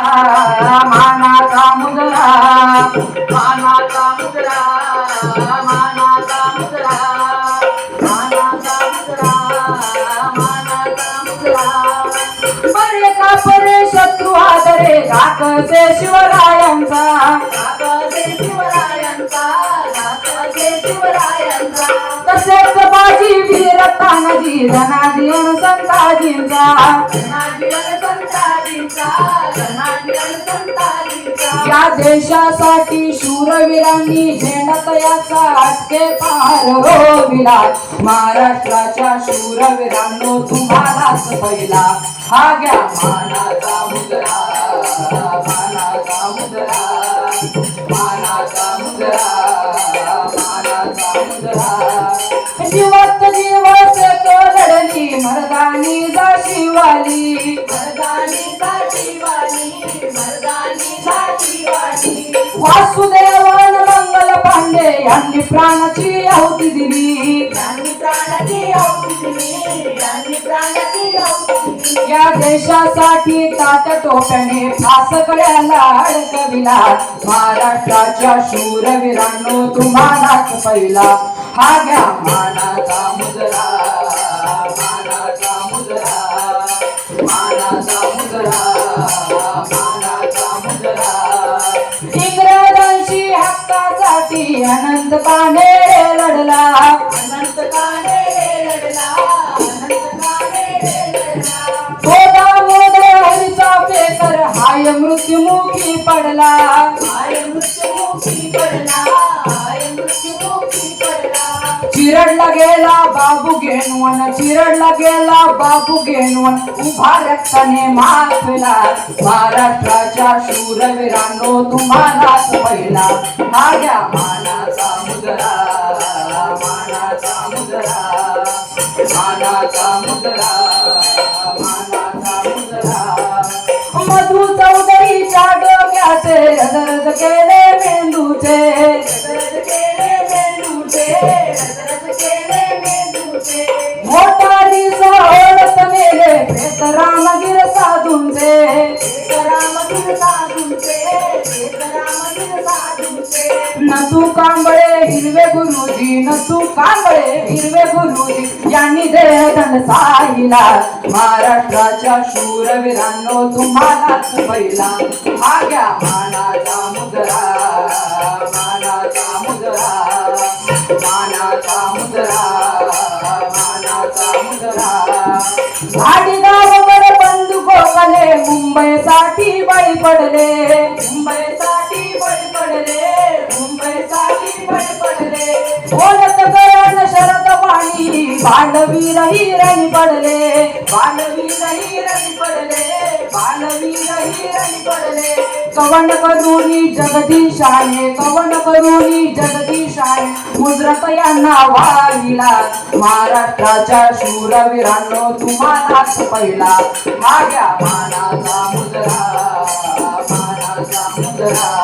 मानाचा मुजरा, मानाचा मुजरा, मानाचा मुजरा, मानाचा मुजरा, मानाचा मुजरा. बरे का परे शत्रू आदरे राखसे शिवरायांचा, राखसे शिवरायांचा, राखसे शिवरायांचा. तसेच बाजी वीर तानाजी धनाजी अन संताजींचा, धनाजी अन संताजींचा, धनाजी अन संताजींचा. या देशासाठी शूरवीरांनी झेंडा याचा आटके पार रोविला. महाराष्ट्राच्या शूरवीरांनो तुम्हालाच पहिला हा घ्या मानाचा मुजरा, मानाचा मुजरा, मानाचा मुजरा, मानाचा मुजरा. जीवात दिवस तो लढली मर्दानी जाशीवाली, मर्दानी जाशीवाली, मर्दानी जाशीवाली. वासुदेवन मंगल पांडे यांनी प्राणाची आहुती दिली, यांनी प्राणाची आहुती दिली, यांनी प्राणाची आहुती दिली. या देशासाठी तात्या टोप्याने फास गळ्याला अडकविला. महाराष्ट्राच्या शूरवीरांनो तुम्हालाच पहिला हा घ्या मानाचा मुजरा, मानाचा मुजरा, मानाचा मुजरा, मानाचा मुजरा. इंग्रजांशी हक्कासाठी अनंत कानडे लढला, अनंत कानडे लढला, अनंत कानडे लढला. मोदा मोदे हरीचा पेकर हाय मृत्युमुखी पडला, हाय मृत्युमुखी पडला, हाय मृत्युमुखी पडला. चिरडला गेला बाबू घेणवण, चिरडला गेला बाबू घेणवण. उभा रक्ताने माफला. महाराष्ट्राच्या शूरवीरांनो तुम्हालाच पहिला हा घ्या मानाचा मुजरा, मानाचा मुजरा, मानाचा मुजरा, मानाचा मुजरा. मधु चौधरीच्या डोक्याचे रजरज केले मेंदूचे, रजरज केले मेंदूचे, रजरज केले मेंदूचे. मोटारी सोडत नेले प्रेत रामगीर साधूंचे, प्रेत रामगीर साधूंचे, प्रेत रामगीर साधूंचे. नसू कांबळे हिरवे गुरुजी, नसू कांबळे हिरवे गुरुजी यांनी देहदंड साहिला. महाराष्ट्राच्या शूरवीरांनो तुम्हालाच पहिला हा घ्या मानाचा मुजरा, मानाचा मुजरा, मानाचा मुजरा, मानाचा मुजरा. भाडीगावकर बंधू गोखले मुंबईसाठी बळी पडले, मुंबईसाठी बळी पडले, मुंबईसाठी बळी पडले. बोलत करण शरद वाणी बालवीर हिरणी पडले, बालवीर हिरणी पडले, बालवीर हिरणी पडले. कवन करुणी जगदीशाने, कवन करुणी जगदीशाने मुजरत यांना वाहिला. महाराष्ट्राच्या शूरवीरांनो तुम्हालाच पहिला हा घ्या मानाचा मुजरा, मानाचा मुजरा.